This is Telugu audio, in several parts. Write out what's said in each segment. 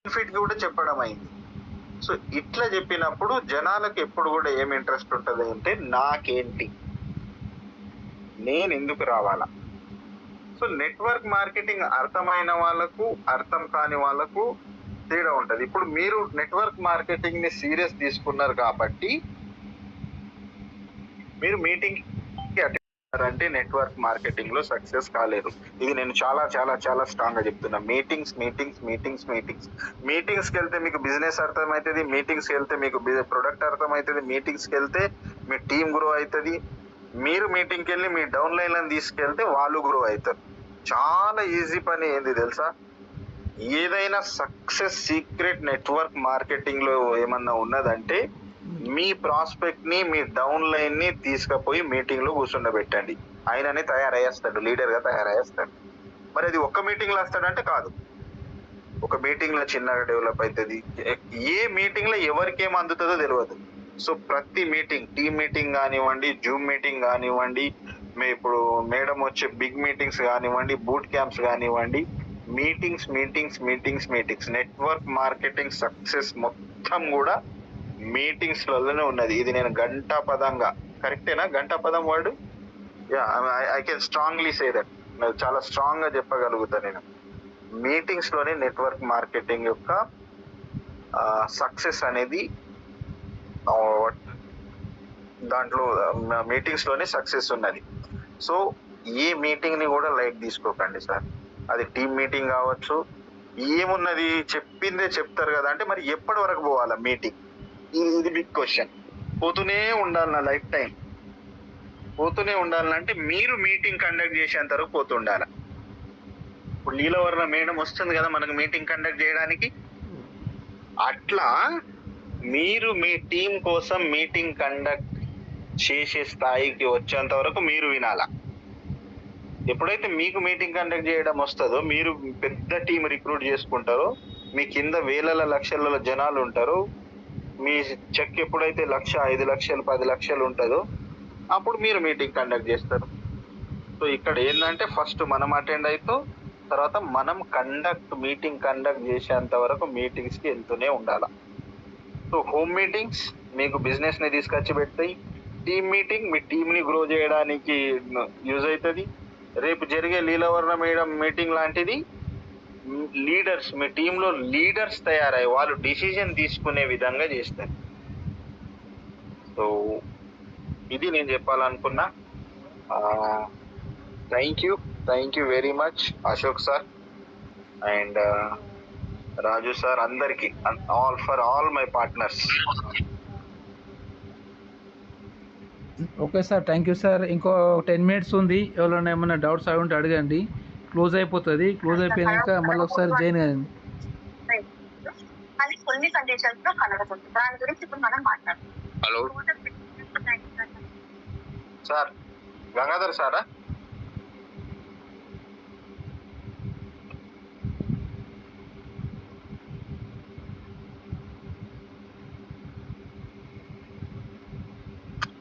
బెనిఫిట్ కూడా చెప్పడం అయింది. సో ఇట్లా చెప్పినప్పుడు జనాలకు ఎప్పుడు కూడా ఏం ఇంట్రెస్ట్ ఉంటది అంటే నాకేంటి, నేను ఎందుకు రావాలా. సో నెట్వర్క్ మార్కెటింగ్ అర్థమైన వాళ్ళకు అర్థం కాని వాళ్ళకు తేడా ఉంటది. ఇప్పుడు మీరు నెట్వర్క్ మార్కెటింగ్ ని సీరియస్ తీసుకున్నారు కాబట్టి మీరు మీటింగ్ అంటే నెట్వర్క్ మార్కెటింగ్ లో సక్సెస్ కాలేదు. ఇది నేను చాలా చాలా చాలా స్ట్రాంగ్ గా చెప్తున్నా. మీటింగ్స్ కి వెళ్తే మీకు బిజినెస్ అర్థమవుతుంది, మీటింగ్స్ కి వెళ్తే మీకు ప్రొడక్ట్ అర్థమవుతుంది, మీటింగ్స్ కి వెళ్తే మీ టీమ్ గ్రో అవుతుంది. మీరు మీటింగ్ కి వెళ్ళి మీ డౌన్ లైన్ లను తీసుకెళ్తే వాళ్ళు గ్రో అవుతారు. చాలా ఈజీ పని. ఏంది తెలుసా, ఏదైనా సక్సెస్ సీక్రెట్ నెట్వర్క్ మార్కెటింగ్ లో ఏమన్నా ఉన్నదంటే మీ ప్రాస్పెక్ట్ ని, మీ డౌన్ లైన్ ని తీసుకుపోయి మీటింగ్ లో కూర్చుండబెట్టండి. ఆయననే తయారయ్యేస్తాడు, లీడర్ గా తయారయ్యేస్తాడు. మరి అది ఒక్క మీటింగ్ లో వస్తాడంటే కాదు. ఒక మీటింగ్ లో చిన్నగా డెవలప్ అవుతుంది. ఏ మీటింగ్ లో ఎవరికి ఏం అందుతుందో తెలియదు. సో ప్రతి మీటింగ్, టీమ్ మీటింగ్ కానివ్వండి, జూమ్ మీటింగ్ కానివ్వండి, ఇప్పుడు మేడం వచ్చే బిగ్ మీటింగ్స్ కానివ్వండి, బూట్ క్యాంప్స్ కానివ్వండి, మీటింగ్స్ నెట్వర్క్ మార్కెటింగ్ సక్సెస్ మొత్తం కూడా మీటింగ్స్ లలోనే ఉన్నది. ఇది నేను గంటా పదంగా, కరెక్టేనా గంటా పదం word? I can strongly say that. చాలా స్ట్రాంగ్ గా చెప్పగలుగుతా నేను. మీటింగ్స్ లోనే నెట్వర్క్ మార్కెటింగ్ యొక్క సక్సెస్ అనేది దాంట్లో మీటింగ్స్ లోనే సక్సెస్ ఉన్నది. సో ఏ మీటింగ్ ని కూడా లైట్ తీసుకోకండి సార్. అది టీమ్ మీటింగ్ కావచ్చు, ఏమున్నది చెప్పిందే చెప్తారు కదా అంటే మరి ఎప్పటి వరకు పోవాలా మీటింగ్? ఇది బిగ్ క్వశ్చన్. పోతూనే ఉండాలి నా లైఫ్ టైం, పోతూనే ఉండాలంటే మీరు మీటింగ్ కండక్ట్ చేసేంత వరకు పోతుండాలి. ఇప్పుడు నీలవర్ణ మేడం వస్తుంది కదా మనకు మీటింగ్ కండక్ట్ చేయడానికి, అట్లా మీరు మీ టీం కోసం మీటింగ్ కండక్ట్ చేసే స్థాయికి వచ్చేంత వరకు మీరు వినాలా. ఎప్పుడైతే మీకు మీటింగ్ కండక్ట్ చేయడం వస్తుందో, మీరు పెద్ద టీం రిక్రూట్ చేసుకుంటారో, మీ కింద వేల లక్షల జనాలు ఉంటారు, మీ చెక్ ఎప్పుడైతే 1,00,000, 5,00,000, 10,00,000 ఉంటుందో అప్పుడు మీరు మీటింగ్ కండక్ట్ చేస్తారు. సో ఇక్కడ ఏంటంటే ఫస్ట్ మనం అటెండ్ అవుతాం, తర్వాత మనం మీటింగ్ కండక్ట్ చేసేంత వరకు మీటింగ్స్ కి వెళ్తూనే ఉండాలి. సో హోమ్ మీటింగ్స్ మీకు బిజినెస్ ని తీసుకొచ్చి పెడతాయి. టీమ్ మీటింగ్ మీ టీమ్ ని గ్రో చేయడానికి యూజ్ అవుతుంది. రేపు జరిగే లీలవర్ణ మేడం మీటింగ్ లాంటిది లీడర్స్, మీ టీంలో లీడర్స్ తయారయ్యి వాళ్ళు డిసిజన్ తీసుకునే విధంగా చేస్తారు. సో ఇది నేను చెప్పాలనుకున్నా. Thank you very much Ashok sir and Raju sir, అందరికి, for all my partners. Okay sir, thank you sir. ఇంకో 10 minutes ఉంది. ఎవరైనా ఏమైనా డౌట్స్ అవి ఉంటే అడగండి. క్లోజ్ అయిపోతుంది. క్లోజ్ అయిపోయాక మళ్ళీ ఒకసారి జాయిన్ అయ్యండి. అది కొన్ని కండిషన్స్ లో కలగదు. దాని గురించి ఇప్పుడు మనం మాట్లాడదాం. హలో సార్, గంగాధర్ సారా?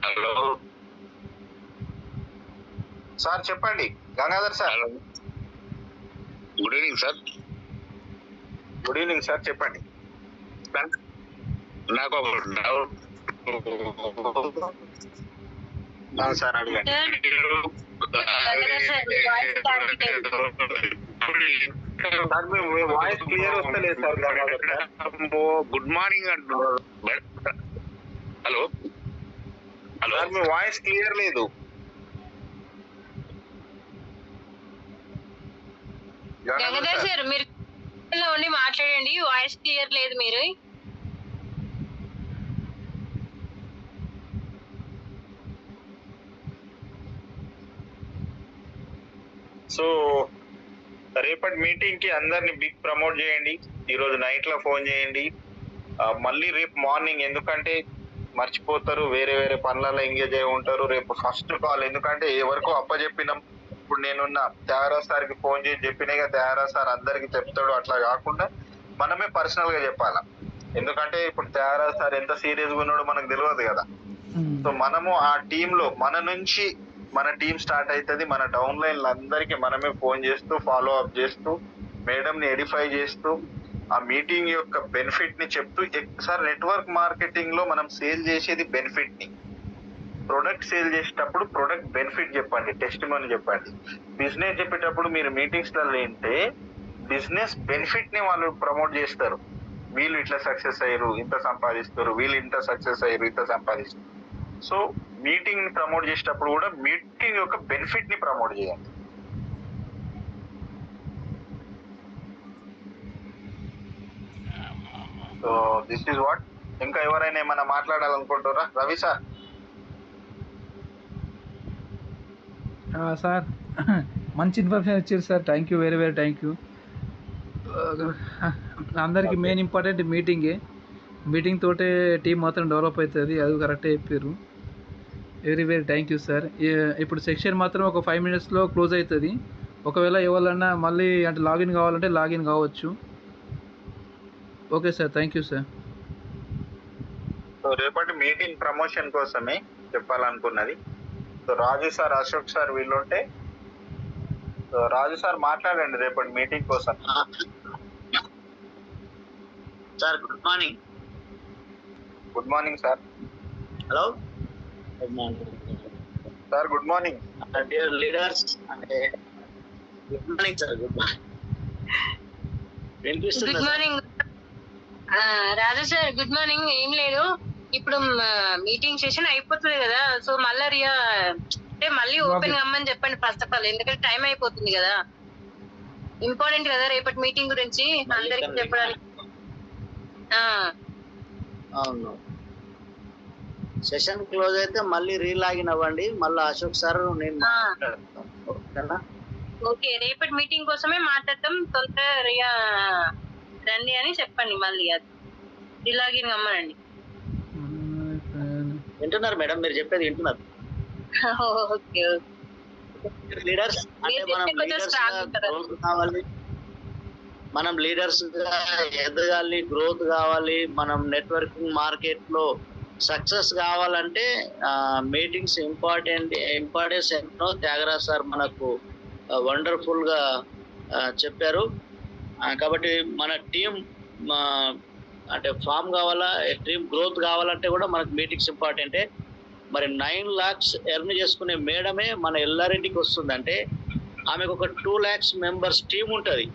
హలో సార్ చెప్పండి. Gangadhar sir. Good evening sir. Good evening sir, చెప్పండి. నాకు ఒక డౌట్ సార్ అడగండి. వాయిస్ క్లియర్ వస్తలేదు సార్. గుడ్ మార్నింగ్ అంటున్నారు. హలో హలో, మీ వాయిస్ క్లియర్ లేదు. గంగాధర్ సార్ మీరు ఉండి మాట్లాడండి, వాయిస్ క్లియర్ లేదు మీరు. సో రేపటి మీటింగ్ కి అందరిని బిగ్ ప్రమోట్ చేయండి. ఈరోజు నైట్ లో ఫోన్ చేయండి. మళ్ళీ రేపు మార్నింగ్, ఎందుకంటే మర్చిపోతారు, వేరే వేరే పనులలో ఎంగేజ్ అయి ఉంటారు. రేపు ఫస్ట్ కాల్, ఎందుకంటే ఎవరికో అప్పచెప్పినాం. ఇప్పుడు నేనున్న త్యాగరాజ్ సార్కి ఫోన్ చేసి చెప్పినా, త్యాగరాజ్ సార్ అందరికి చెప్తాడు. అట్లా కాకుండా మనమే పర్సనల్ గా చెప్పాలా. ఎందుకంటే ఇప్పుడు త్యాగరాజ్ సార్ ఎంత సీరియస్ గా ఉన్నాడో మనకు తెలియదు కదా. సో మనము ఆ టీమ్ లో మన నుంచి మన టీం స్టార్ట్ అవుతుంది. మన డౌన్ లైన్లు అందరికి మనమే ఫోన్ చేస్తూ, ఫాలో అప్ చేస్తూ, మేడం ని ఎడిఫై చేస్తూ, ఆ మీటింగ్ యొక్క బెనిఫిట్ ని చెప్తూ సార్ నెట్వర్క్ మార్కెటింగ్ లో మనం సేల్ చేసేది బెనిఫిట్ ని. ప్రొడక్ట్ సేల్ చేసేటప్పుడు ప్రొడక్ట్ బెనిఫిట్ చెప్పండి, టెస్టిమోని చెప్పండి. బిజినెస్ చెప్పేటప్పుడు మీరు మీటింగ్స్ లలో ఏంటంటే బిజినెస్ బెనిఫిట్ ని వాళ్ళు ప్రమోట్ చేస్తారు. వీళ్ళు ఇట్లా సక్సెస్ అయ్యారు, ఇంత సంపాదిస్తారు, వీళ్ళు ఇంత సక్సెస్ అయ్యారు, ఇంత సంపాదిస్తారు. సో మీటింగ్ ని ప్రమోట్ చేసేటప్పుడు కూడా మీటింగ్ యొక్క బెనిఫిట్ ని ప్రమోట్ చేయండి. So this is what. ఇంకా ఎవరైనా ఏమైనా మాట్లాడాలనుకుంటారా? రవి సార్. సార్ మంచి ఇన్ఫర్మేషన్ ఇచ్చారు sir, thank you, very very thank you. అందరికీ మెయిన్ ఇంపార్టెంట్ మీటింగే. మీటింగ్ తోటే టీం మాత్రం డెవలప్ అవుతుంది, అది కరెక్టే చెప్పారు. Very very thank you sir. ఇప్పుడు సెక్షన్ మాత్రం ఒక 5 minutesలో క్లోజ్ అవుతుంది. ఒకవేళ ఎవరన్నా మళ్ళీ అంటే లాగిన్ కావాలంటే లాగిన్ కావచ్చు. Okay sir, thank you sir. So రేపటి మీటింగ్ ప్రమోషన్ కోసమే చెప్పాలనుకున్నది. So Raju sir, Ashok sir వీళ్ళుంటే సో రాజు సార్ మాట్లాడండి రేపటి మీటింగ్ కోసం. Sir good morning. Good morning sir. Hello, good morning sir. Good morning dear leaders. అంటే good morning sir. Good morning. వినిపిస్తుంది? Good morning Raju sir. Good morning. ఏం లేదు, ఇప్పుడు మీటింగ్ సెషన్ అయిపోతుంది కదా, సో మళ్ళీ అంటే మళ్ళీ ఓపెన్ కమ్మని చెప్పండి ఫస్ట్ ఆఫ్ ఆల్, ఎందుకంటే టైం అయిపోతుంది కదా. ఇంపార్టెంట్ కదా రేపటి మీటింగ్ గురించి అందరికి చెప్పడానికి. అవును, సెషన్ క్లోజ్ అయితే మళ్ళీ రీలాగిన్ అవ్వండి. మళ్ళీ అశోక్ సార్ నేను మాట్లాడతాను. ఓకేనా? ఓకే, రేపటి మీటింగ్ కోసమే మాట్లాడతాం, తొందరగా రండి అని చెప్పండి. మళ్ళీ అది రీలాగిన్ కమ్మనండి. వింటున్నారు మేడం? మీరు చెప్పేది వింటున్నారు? ఓకే లీడర్స్ అంటే మనం లీడర్స్ గా ఎదగాలి, గ్రోత్ కావాలి, మనం నెట్వర్కింగ్ మార్కెట్ లో సక్సెస్ కావాలంటే మీటింగ్స్ ఇంపార్టెన్స్ ఎన్నో త్యాగరాజ్ సార్ మనకు వండర్ఫుల్ గా చెప్పారు. కాబట్టి మన టీం అంటే ఫామ్ కావాలా, టీం గ్రోత్ కావాలంటే కూడా మనకు మీటింగ్స్ ఇంపార్టెంటే. మరి 9 lakhs ఎర్న్ చేసుకునే మేడమే మన ఎల్లారెడ్డికి వస్తుంది అంటే ఆమెకు ఒక 2 lakhs మెంబర్స్ టీం ఉంటుంది.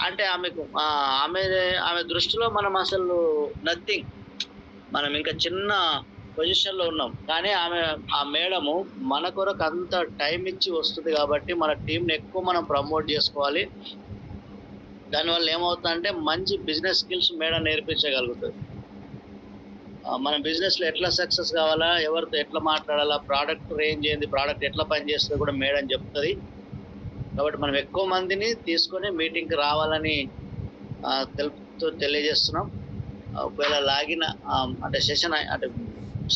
అంటే ఆమె దృష్టిలో మనం అసలు నథింగ్, మనం ఇంకా చిన్న పొజిషన్లో ఉన్నాం. కానీ ఆ మేడము మన కొరకు అంత టైం ఇచ్చి వస్తుంది కాబట్టి మన టీంని ఎక్కువ మనం ప్రమోట్ చేసుకోవాలి. దానివల్ల ఏమవుతుందంటే మంచి బిజినెస్ స్కిల్స్ మేడం నేర్పించగలుగుతుంది. మన బిజినెస్లో ఎట్లా సక్సెస్ కావాలా, ఎవరితో ఎట్లా మాట్లాడాలా, ప్రోడక్ట్ రేంజ్ ఏంది, ప్రోడక్ట్ ఎట్లా పనిచేస్తుంది కూడా మేడం చెప్తుంది. కాబట్టి మనం ఎక్కువ మందిని తీసుకొని మీటింగ్కి రావాలని తెలియజేస్తున్నాం. ఒకవేళ లాగిన్ అంటే సెషన్ అంటే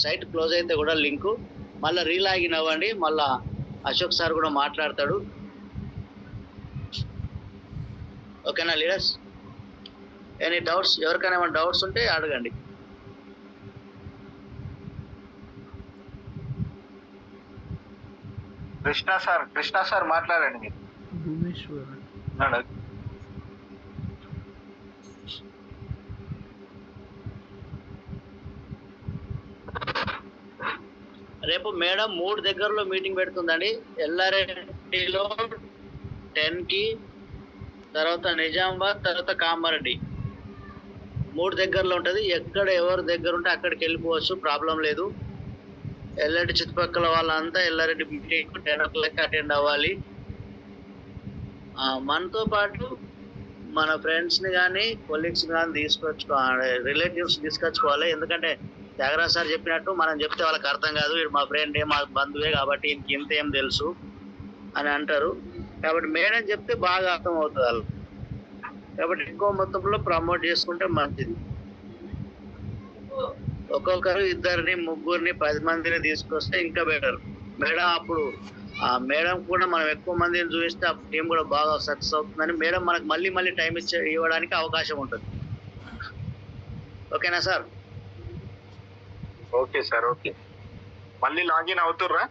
సైట్ క్లోజ్ అయితే కూడా లింకు మళ్ళీ రీలాగిన్ అవ్వండి. మళ్ళీ అశోక్ సార్ కూడా మాట్లాడతాడు. ఓకేనా లీడర్స్? Any doubts? ఎవరికైనా ఏమైనా డౌట్స్ ఉంటే అడగండి. కృష్ణ సార్ మాట్లాడండి మీరు. రేపు మేడం 3 దగ్గరలో మీటింగ్ పెడుతుందండి. ఎల్లారెడ్డిలో 10కి, తర్వాత నిజామాబాద్, తర్వాత కామారెడ్డి 3 దగ్గరలో ఉంటుంది. ఎక్కడ ఎవరి దగ్గర ఉంటే అక్కడికి వెళ్ళిపోవచ్చు, ప్రాబ్లం లేదు. ఎల్లారెడ్డి చుట్టుపక్కల వాళ్ళంతా ఎల్లారెడ్డి మీటింగ్ 10 o'clock అటెండ్ అవ్వాలి. మనతో పాటు మన ఫ్రెండ్స్ని కానీ కొలీగ్స్ని కానీ తీసుకొచ్చుకోవాలి, రిలేటివ్స్ తీసుకొచ్చుకోవాలి. ఎందుకంటే త్యాగరాజ్ సార్ చెప్పినట్టు మనం చెప్తే వాళ్ళకి అర్థం కాదు, వీడు మా ఫ్రెండే, మా బంధువే కాబట్టి ఇంక ఇంత ఏం తెలుసు అని అంటారు. కాబట్టి మేడం చెప్తే బాగా అర్థం అవుతుంది వాళ్ళు. కాబట్టి ఎక్కువ మొత్తంలో ప్రమోట్ చేసుకుంటే మంచిది. ఒక్కొక్కరు 2, 3, 10 మందిని తీసుకొస్తే ఇంకా బెటర్. మేడం అప్పుడు మేడం కూడా మనం ఎక్కువ మందిని చూపిస్తే ఆ టీం కూడా బాగా సక్సెస్ అవుతుందని మేడం మనకు మళ్ళీ టైం ఇవ్వడానికి అవకాశం ఉంటుంది. ఓకేనా సార్? Okay sir. ఓకే, మళ్ళీ లాగిన్ అవుతుర్రా?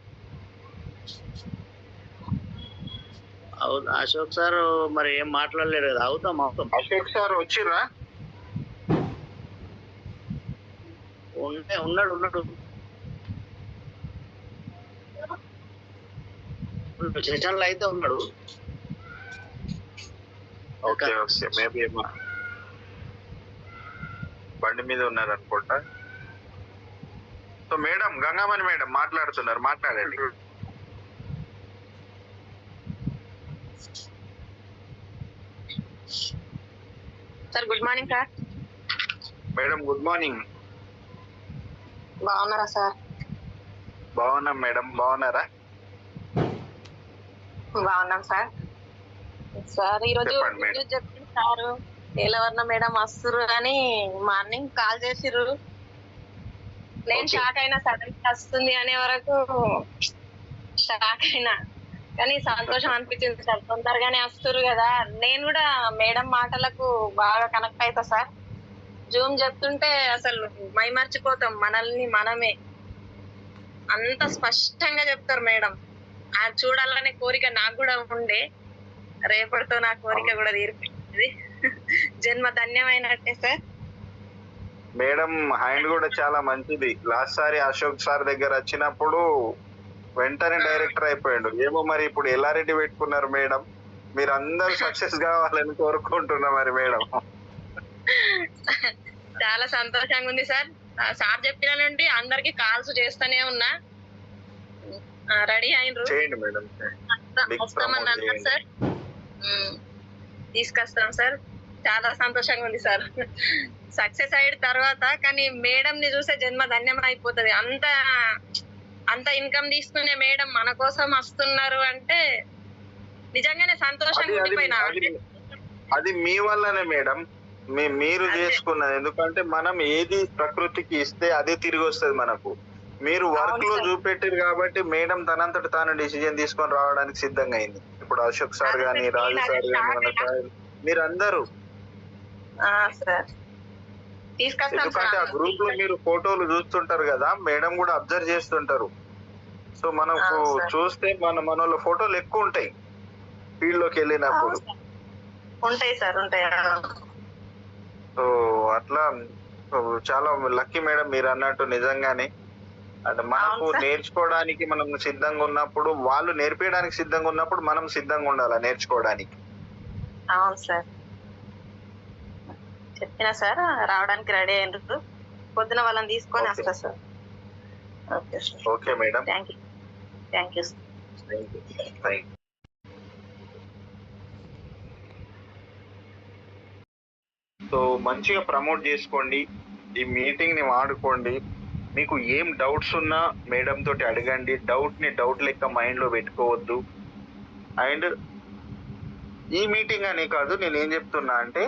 అశోక్ సార్ మరి ఏం మాట్లాడలేరు కదా. అవుతాం. అశోక్ సార్ వచ్చిర్రా? ఉన్నాడు సెషన్లో అయితే ఉన్నాడు. ఓకే మేబీ బండి మీద ఉన్నారు అనుకుంటా. సో మేడం, గంగామణి మేడం మాట్లాడుతున్నారు, మాట్లాడండి. Sir good morning sir. Madam good morning. బాగున్నారా సార్? బాగున్నాం మేడం, బాగున్నారా? బాగున్నాం సార్. సార్ ఈరోజు చెప్పండి మేడం. చెప్పింది సారు నీలవర్ణ మేడం వస్తురు అని మార్నింగ్ కాల్ చేసిర్రు. నేను Okay. షాక్ అయినా, సడన్ వస్తుంది అనే వరకు షాక్ అయినా, కానీ సంతోషం అనిపించింది సార్. తొందరగానే వస్తురు కదా. నేను కూడా మేడం మాటలకు బాగా కనెక్ట్ అవుతా సార్. జూమ్ చెప్తుంటే అసలు మైమర్చిపోతాం మనల్ని మనమే. అంత స్పష్టంగా చెప్తారు మేడం. అది చూడాలనే కోరిక నాకు కూడా ఉండే. రేపటితో నా కోరిక కూడా తీరిపోయింది. జన్మ ధన్యమైనట్టే సార్. మేడం హ్యాండ్ కూడా చాలా మంచిది. లాస్ట్ సారి అశోక్ సార్ దగ్గర వచ్చినప్పుడు వెంటనే డైరెక్టర్ అయిపోయాడు. ఏమో మరి ఇప్పుడు ఎల్లారెడ్డి పెట్టుకున్నారు మేడం. మీరు అందరూ సక్సెస్ కావాలని కోరుకుంటున్నా మరి మేడం. చాలా సంతోషంగా ఉంది సార్. సార్ చెప్పిన నుండి అందరికి కాల్స్ చేస్తూనే ఉన్నా. రెడీ అయినరు, చేయండి మేడం. Big వస్తామని promote అన్నారు చేయండి. సార్. తీసుకొస్తాం సార్. చాలా సంతోషంగా ఉంది సార్. సక్సెస్ అయిన తర్వాత కానీ మేడం ని చూసే జన్మ ధన్యం అయిపోతుంది. అంత ఇన్కమ్ తీసుకునే మేడం మన కోసం వస్తున్నారు అంటే నిజంగానే సంతోషంగా ఉండిపోయినా. అది మీ వల్లనే మేడం. మీరు అదే. చేసుకున్నది. ఎందుకంటే మనం ఏది ప్రకృతికి ఇస్తే అదే తిరిగి వస్తుంది మనకు. మీరు వర్క్ అవును లో సార్. చూపెట్టారు కాబట్టి మేడం తనంతట తాను డిసిజన్ తీసుకొని రావడానికి సిద్ధంగా అయింది. ఇప్పుడు అశోక్ సార్ అదే గాని, సార్, రాజు నేను సార్ అదే గాని, మన షాక్ సార్, మీరందరూ. సార్ తీసుకొస్తాం ఎందుకంటే ఆ సార్. గ్రూప్ లో మీరు ఫోటోలు చూస్తుంటారు కదా, మేడం కూడా అబ్జర్వ్ చేస్తుంటారు. సో మనకు అవును సార్. చూస్తే మనలో ఫోటోలు ఎక్కువ ఉంటాయి ఫీల్డ్ లోకి వెళ్ళినప్పుడు. ఉంటాయి సార్, ఉంటాయి. సో అట్లా చాలా లక్కీ మేడం మీరు అన్నట్టు నిజంగానే. అంటే మనకు అవును సార్. నేర్చుకోవడానికి మనం సిద్ధంగా ఉన్నప్పుడు, వాళ్ళు నేర్పించడానికి సిద్ధంగా ఉన్నప్పుడు మనం సిద్ధంగా ఉండాలి నేర్చుకోవడానికి. అవును సార్, చెప్పిన సార్. రావడానికి రెడీ అయినరు. పొద్దున వాళ్ళని తీసుకొని Okay. వస్తా sir. Okay sir. Okay madam. Thank you. Thank you sir. Thank you. So మంచిగా ప్రమోట్ చేసుకోండి, ఈ మీటింగ్ ని వాడుకోండి. మీకు ఏం డౌట్స్ ఉన్నా మేడం తోటి అడగండి. డౌట్ లెక్క మైండ్ లో పెట్టుకోవద్దు. అండ్ ఈ మీటింగ్ అనే కాదు, నేను ఏం చెప్తున్నా అంటే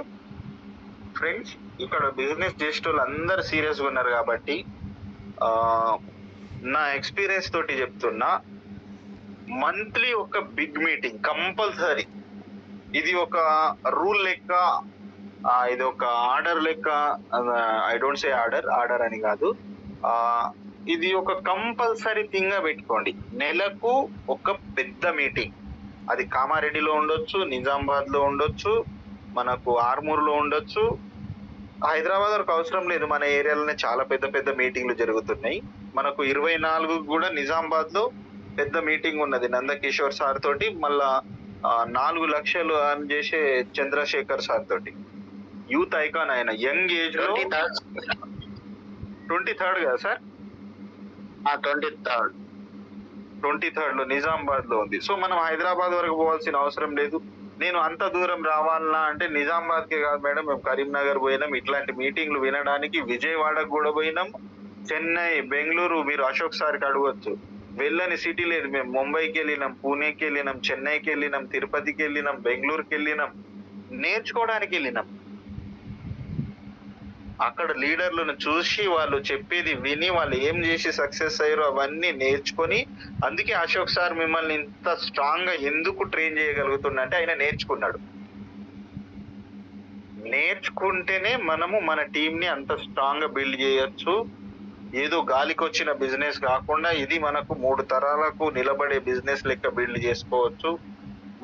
ఫ్రెండ్స్, ఇక్కడ బిజినెస్ చేసే వాళ్ళు అందరు సీరియస్గా ఉన్నారు కాబట్టి నా ఎక్స్పీరియన్స్ తోటి చెప్తున్నా, మంత్లీ ఒక బిగ్ మీటింగ్ కంపల్సరీ. ఇది ఒక రూల్ లెక్క, ఇది ఒక ఆర్డర్ లెక్క. ఐ డోంట్ సే ఆర్డర్ అని కాదు, ఇది ఒక కంపల్సరీ థింగ్ గా పెట్టుకోండి. నెలకు ఒక పెద్ద మీటింగ్. అది కామారెడ్డిలో ఉండొచ్చు, నిజామాబాద్ లో ఉండొచ్చు, మనకు ఆర్మూర్లో ఉండొచ్చు. హైదరాబాద్ వరకు అవసరం లేదు, మన ఏరియాలోనే చాలా పెద్ద పెద్ద మీటింగ్లు జరుగుతున్నాయి. మనకు 24 కూడా నిజామాబాద్ లో పెద్ద మీటింగ్ ఉన్నది నందకిషోర్ సార్ తోటి. మళ్ళా 4 లక్షలు అని చేసే చంద్రశేఖర్ సార్ తోటి. యూత్ ఐకాన్ ఆయన, యంగ్ ఏజ్ లో. 23rd కదా సార్? 23rd లో నిజామాబాద్ లో ఉంది. సో మనం హైదరాబాద్ వరకు పోవాల్సిన అవసరం లేదు. నేను అంత దూరం రావాలన్నా అంటే నిజామాబాద్ కే కాదు మేడం, మేము కరీంనగర్ పోయినాం ఇట్లాంటి మీటింగ్లు వినడానికి. విజయవాడకు కూడా పోయినాం, చెన్నై, బెంగళూరు. మీరు అశోక్ సార్కి అడగొచ్చు, వెళ్ళని సిటీ లేదు. మేము ముంబైకి వెళ్ళినాం, పూణేకి వెళ్ళినాం, చెన్నైకి వెళ్ళినాం, తిరుపతికి వెళ్ళినాం, బెంగళూరుకి వెళ్ళినాం, నేర్చుకోవడానికి వెళ్ళినాం. అక్కడ లీడర్లను చూసి, వాళ్ళు చెప్పేది విని, వాళ్ళు ఏం చేసి సక్సెస్ అయ్యారో అవన్నీ నేర్చుకొని. అందుకే అశోక్ సార్ మిమ్మల్ని ఇంత స్ట్రాంగ్ గా ఎందుకు ట్రైన్ చేయగలుగుతున్నా అంటే ఆయన నేర్చుకున్నాడు. నేర్చుకుంటేనే మనము మన టీం ని అంత స్ట్రాంగ్ గా బిల్డ్ చేయొచ్చు. ఏదో గాలికి వచ్చిన బిజినెస్ కాకుండా ఇది మనకు 3 తరాలకు నిలబడే బిజినెస్ లెక్క బిల్డ్ చేసుకోవచ్చు.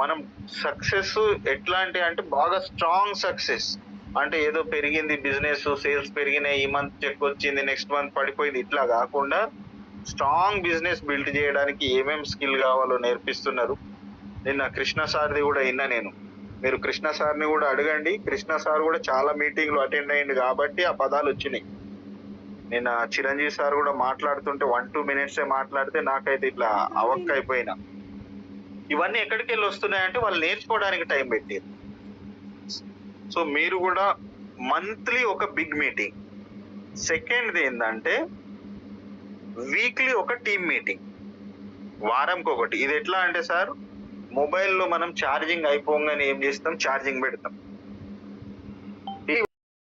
మనం సక్సెస్ ఎట్లాంటి అంటే బాగా స్ట్రాంగ్ సక్సెస్, అంటే ఏదో పెరిగింది బిజినెస్, సేల్స్ పెరిగినాయి, ఈ మంత్ చెక్ వచ్చింది, నెక్స్ట్ మంత్ పడిపోయింది, ఇట్లా కాకుండా స్ట్రాంగ్ బిజినెస్ బిల్డ్ చేయడానికి ఏమేం స్కిల్ కావాలో నేర్పిస్తున్నారు. నిన్న కృష్ణ సార్ది కూడా విన్నా నేను. మీరు కృష్ణ సార్ని కూడా అడగండి. కృష్ణ సార్ కూడా చాలా మీటింగ్లు అటెండ్ అయ్యింది కాబట్టి ఆ పదాలు వచ్చినాయి. నిన్న చిరంజీవి సార్ కూడా మాట్లాడుతుంటే 1-2 minutes మాట్లాడితే నాకైతే ఇట్లా అవక్క అయిపోయినా. ఇవన్నీ ఎక్కడికి వెళ్ళి వస్తున్నాయంటే వాళ్ళు నేర్చుకోవడానికి టైం పెట్టారు. సో మీరు కూడా మంత్లీ ఒక బిగ్ మీటింగ్. సెకండ్ది ఏంటంటే వీక్లీ ఒక టీమ్ మీటింగ్, వారంకి ఒకటి. ఇది ఎట్లా అంటే సార్, మొబైల్లో మనం ఛార్జింగ్ అయిపోగానే ఏం చేస్తాం, ఛార్జింగ్ పెడతాం.